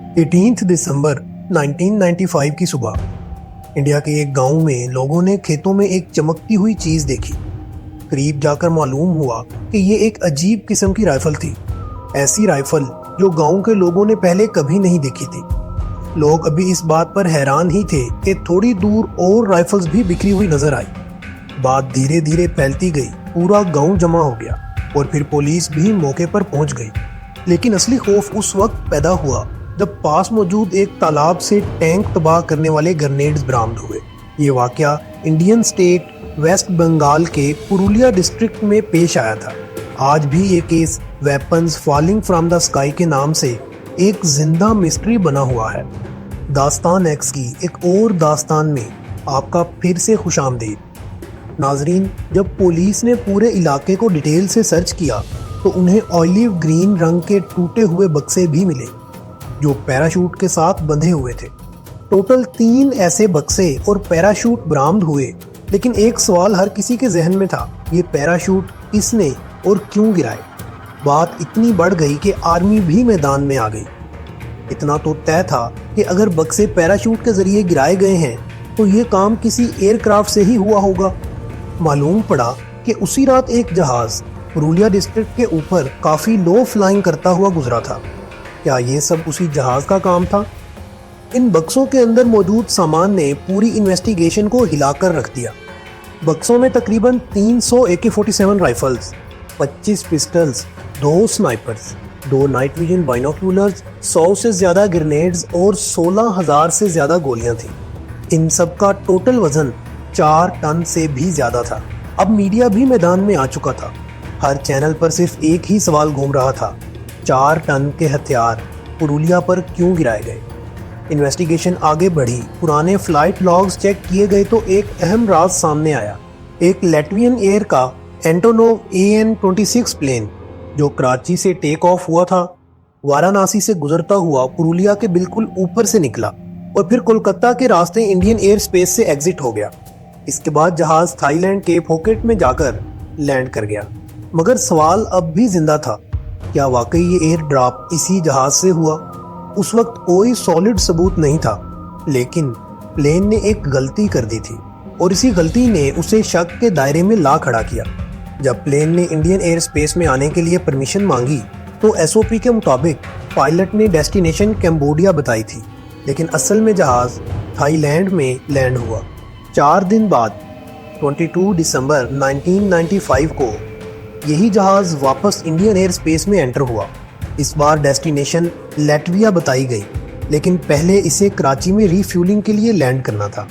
18 दिसंबर 1995 की सुबह इंडिया के एक गांव में लोगों ने खेतों में एक चमकती हुई चीज देखी। करीब जाकर मालूम हुआ कि ये एक अजीब किस्म की राइफल थी। ऐसी राइफल जो गांव के लोगों ने पहले कभी नहीं देखी थी। लोग अभी इस बात पर हैरान ही थे कि थोड़ी दूर और राइफल्स भी बिखरी हुई नजर आई। बात धीरे धीरे फैलती गई, पूरा गांव जमा हो गया और फिर पुलिस भी मौके पर पहुंच गई। लेकिन असली खौफ उस वक्त पैदा हुआ जब पास मौजूद एक तालाब से टैंक तबाह करने वाले ग्रेनेड्स बरामद हुए। ये वाकया इंडियन स्टेट वेस्ट बंगाल के पुरुलिया डिस्ट्रिक्ट में पेश आया था। आज भी ये case weapons falling from the sky के नाम से एक जिंदा मिस्ट्री बना हुआ है। दास्तान एक्स की एक और दास्तान में आपका फिर से खुशामदीद। नाजरीन, जब पुलिस ने पूरे इलाके को डिटेल से सर्च किया तो उन्हें ऑलिव ग्रीन रंग के टूटे हुए बक्से भी मिले जो पैराशूट के साथ बंधे हुए थे। टोटल 3 ऐसे बक्से और पैराशूट बरामद हुए, लेकिन एक सवाल हर किसी के जहन में था, ये पैराशूट किसने और क्यों गिराए। बात इतनी बढ़ गई कि आर्मी भी मैदान में आ गई। इतना तो तय था कि अगर बक्से पैराशूट के जरिए गिराए गए हैं तो ये काम किसी एयरक्राफ्ट से ही हुआ होगा। मालूम पड़ा कि उसी रात एक जहाज पुरुलिया डिस्ट्रिक्ट के ऊपर काफ़ी लो फ्लाइंग करता हुआ गुजरा था। क्या ये सब उसी जहाज का काम था? इन बक्सों के अंदर मौजूद सामान ने पूरी इन्वेस्टिगेशन को हिलाकर रख दिया। बक्सों में तकरीबन 300 AK-47 rifles, 25 pistols, 2 snipers, 2 night vision binoculars, 100 से ज़्यादा ग्रेनेड्स और 16,000 से ज़्यादा गोलियां थीं। इन सब का टोटल वजन 4 टन से भी ज़्यादा था। अब मीडिया भी मैदान में आ चुका था। हर चैनल पर सिर्फ एक ही सवाल घूम रहा था, 4 टन के हथियार पुरुलिया पर क्यों गिराए गए। इन्वेस्टिगेशन आगे बढ़ी, पुराने फ्लाइट लॉग्स चेक किए गए तो एक अहम राज सामने आया। एक लैटवियन एयर का एंटोनोव AN-26 प्लेन जो कराची से टेक ऑफ हुआ था, वाराणसी से गुजरता हुआ पुरुलिया के बिल्कुल ऊपर से निकला और फिर कोलकाता के रास्ते इंडियन एयर स्पेस से एग्जिट हो गया। इसके बाद जहाज थाईलैंड के फोकेट में जाकर लैंड कर गया। मगर सवाल अब भी जिंदा था, क्या वाकई ये एयर ड्रॉप इसी जहाज से हुआ? उस वक्त कोई सॉलिड सबूत नहीं था, लेकिन प्लेन ने एक गलती कर दी थी और इसी गलती ने उसे शक के दायरे में ला खड़ा किया। जब प्लेन ने इंडियन एयर स्पेस में आने के लिए परमिशन मांगी तो SOP के मुताबिक पायलट ने डेस्टिनेशन कैम्बोडिया बताई थी, लेकिन असल में जहाज थाईलैंड में लैंड हुआ। 4 दिन बाद 22 दिसंबर 1995 को यही जहाज वापस इंडियन एयर स्पेस में एंटर हुआ। इस बार डेस्टिनेशन लैटविया बताई गई, लेकिन पहले इसे कराची में रीफ्यूलिंग के लिए लैंड करना था।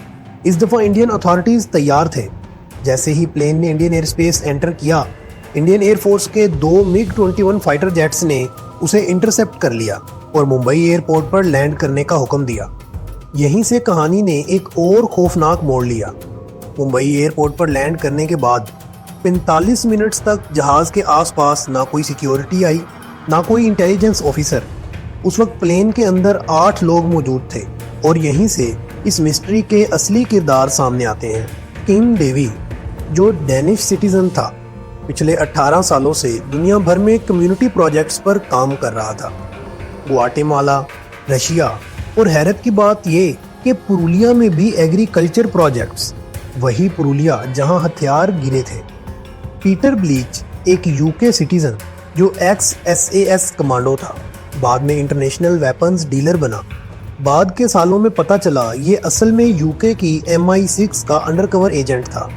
इस दफ़ा इंडियन अथॉरिटीज़ तैयार थे। जैसे ही प्लेन ने इंडियन एयर स्पेस एंटर किया, इंडियन एयर फोर्स के 2 MiG-21 फाइटर जेट्स ने उसे इंटरसेप्ट कर लिया और मुंबई एयरपोर्ट पर लैंड करने का हुक्म दिया। यहीं से कहानी ने एक और खौफनाक मोड़ लिया। मुंबई एयरपोर्ट पर लैंड करने के बाद 45 मिनट्स तक जहाज़ के आसपास ना कोई सिक्योरिटी आई, ना कोई इंटेलिजेंस ऑफिसर। उस वक्त प्लेन के अंदर 8 लोग मौजूद थे और यहीं से इस मिस्ट्री के असली किरदार सामने आते हैं। किम डेवी, जो डेनिश सिटीजन था, पिछले 18 सालों से दुनिया भर में कम्युनिटी प्रोजेक्ट्स पर काम कर रहा था। ग्वाटेमाला, रशिया और हैरत की बात ये कि पुरुलिया में भी एग्रीकल्चर प्रोजेक्ट्स, वही पुरुलिया जहां हथियार गिरे थे। पीटर ब्लीच, एक UK सिटीजन जो ex-SAS कमांडो था, बाद में इंटरनेशनल वेपन्स डीलर बना। बाद के सालों में पता चला ये असल में UK की MI6 का अंडरकवर एजेंट था।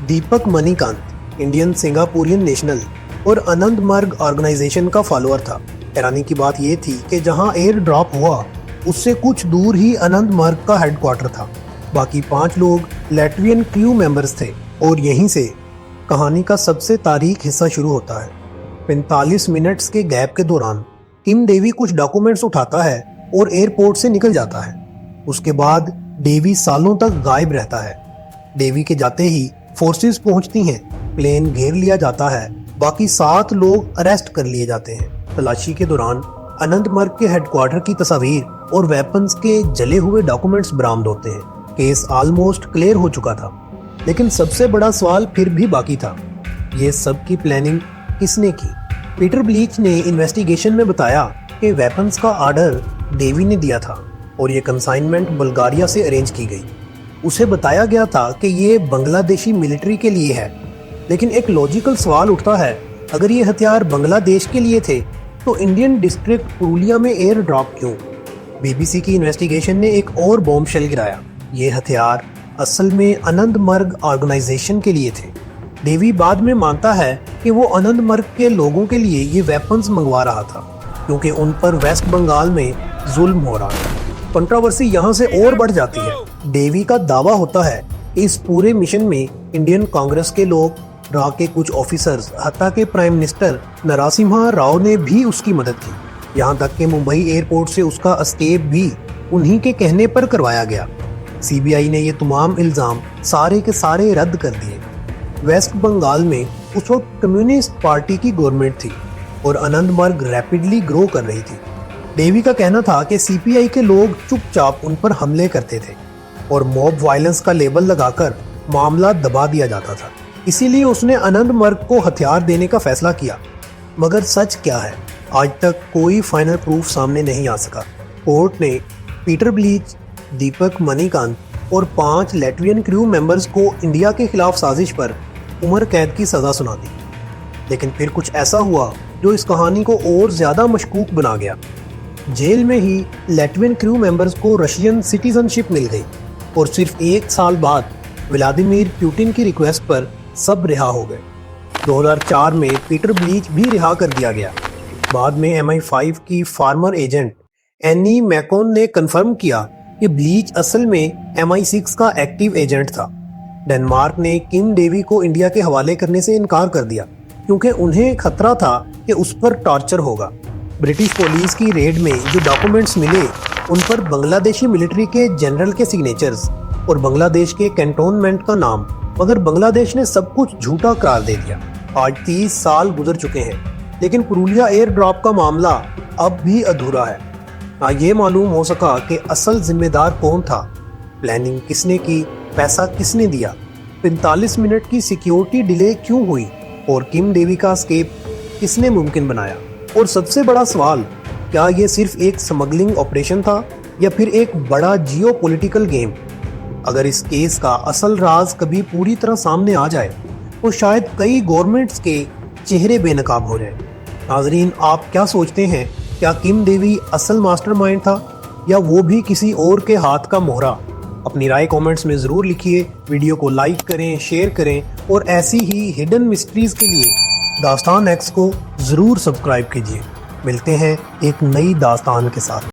दीपक मणिकांत, इंडियन सिंगापुरियन नेशनल और अनंत मार्ग ऑर्गेनाइजेशन का फॉलोअर था। हैरानी की बात यह थी कि जहां एयर ड्रॉप हुआ उससे कुछ दूर ही अनंत मार्ग का हेडक्वार्टर था। बाकी 5 लोग लैटवियन क्रू मेंबर्स थे और यहीं से कहानी का सबसे तारीख हिस्सा शुरू होता है। 45 मिनट्स के गैप के दौरान किम डेवी कुछ डॉक्यूमेंट्स उठाता है और एयरपोर्ट से निकल जाता है। उसके बाद डेवी सालों तक गायब रहता है। डेवी के जाते ही फोर्सेस पहुंचती हैं, प्लेन घेर लिया जाता है, बाकी 7 लोग अरेस्ट कर लिए जाते हैं। तलाशी के दौरान अनंतमार्ग के हेडक्वार्टर की तस्वीर और वेपन्स के जले हुए डॉक्यूमेंट्स बरामद होते हैं। केस ऑलमोस्ट क्लियर हो चुका था, लेकिन सबसे बड़ा सवाल फिर भी बाकी था, ये सब की प्लानिंग किसने की? पीटर ब्लीच ने इन्वेस्टिगेशन में बताया कि वेपन्स का ऑर्डर देवी ने दिया था और ये कंसाइनमेंट बुल्गारिया से अरेंज की गई। उसे बताया गया था कि ये बांग्लादेशी मिलिट्री के लिए है, लेकिन एक लॉजिकल सवाल उठता है, अगर ये हथियार बांग्लादेश के लिए थे तो इंडियन डिस्ट्रिक्ट पुरुलिया में एयर ड्रॉप क्यों? बीबीसी की इन्वेस्टिगेशन ने एक और बॉम्ब शेल गिराया। ये हथियार असल में अनंतमर्ग ऑर्गेनाइजेशन के लिए थे। देवी बाद में मानता है कि वो अनंतमर्ग के लोगों के लिए ये वेपन्स मंगवा रहा था क्योंकि उन पर वेस्ट बंगाल में जुल्म हो रहा था। कंट्रोवर्सी यहाँ से और बढ़ जाती है। देवी का दावा होता है कि इस पूरे मिशन में इंडियन कांग्रेस के लोग, रा के कुछ ऑफिसर्स, हत्ता के प्राइम मिनिस्टर नरसिम्हा राव ने भी उसकी मदद की। यहाँ तक कि मुंबई एयरपोर्ट से उसका एस्केप भी उन्हीं के कहने पर करवाया गया। सीबीआई ने ये तमाम इल्ज़ाम सारे के सारे रद्द कर दिए। वेस्ट बंगाल में उस वक्त कम्युनिस्ट पार्टी की गवर्नमेंट थी और अनंतमर्ग रैपिडली ग्रो कर रही थी। देवी का कहना था कि सीपीआई के लोग चुपचाप उन पर हमले करते थे और मॉब वायलेंस का लेबल लगाकर मामला दबा दिया जाता था। इसीलिए उसने अनंतमर्ग को हथियार देने का फैसला किया। मगर सच क्या है, आज तक कोई फाइनल प्रूफ सामने नहीं आ सका। कोर्ट ने पीटर ब्लीच, दीपक मणिकांत और 5 लैटवियन क्रू मेंबर्स को इंडिया के खिलाफ साजिश पर उम्र कैद की सज़ा सुना दी। लेकिन फिर कुछ ऐसा हुआ जो इस कहानी को और ज़्यादा मशकूक बना गया। जेल में ही लैटवियन क्रू मेंबर्स को रशियन सिटीजनशिप मिल गई और सिर्फ 1 साल बाद व्लादिमीर पुतिन की रिक्वेस्ट पर सब रिहा हो गए। 2004 में पीटर ब्लीच भी रिहा कर दिया गया। बाद में MI5 की फार्मर एजेंट एनी मैकोन ने कंफर्म किया कि ब्लीच असल में MI6 का एक्टिव एजेंट था। डेनमार्क ने किम डेवी को इंडिया के हवाले करने से इनकार कर दिया क्योंकि उन्हें खतरा था कि उस पर टॉर्चर होगा। ब्रिटिश पुलिस की रेड में जो डॉक्यूमेंट्स मिले उन पर बांग्लादेशी मिलिट्री के जनरल के सिग्नेचर्स और बांग्लादेश के कैंटोनमेंट का नाम, मगर बांग्लादेश ने सब कुछ झूठा करार दे दिया। आज 30 साल गुजर चुके हैं, लेकिन पुरुलिया एयर ड्रॉप का मामला अब भी अधूरा है। ना ये मालूम हो सका कि असल जिम्मेदार कौन था, प्लानिंग किसने की, पैसा किसने दिया, 45 मिनट की सिक्योरिटी डिले क्यों हुई और किम डेवी का एस्केप किसने मुमकिन बनाया। और सबसे बड़ा सवाल, क्या ये सिर्फ एक स्मगलिंग ऑपरेशन था या फिर एक बड़ा जियोपॉलिटिकल गेम? अगर इस केस का असल राज कभी पूरी तरह सामने आ जाए तो शायद कई गवर्नमेंट्स के चेहरे बेनकाब हो जाए। नाजरीन, आप क्या सोचते हैं? क्या किम डेवी असल मास्टरमाइंड था या वो भी किसी और के हाथ का मोहरा? अपनी राय कमेंट्स में ज़रूर लिखिए। वीडियो को लाइक करें, शेयर करें और ऐसी ही हिडन मिस्ट्रीज़ के लिए दास्तान एक्स को ज़रूर सब्सक्राइब कीजिए। मिलते हैं एक नई दास्तान के साथ।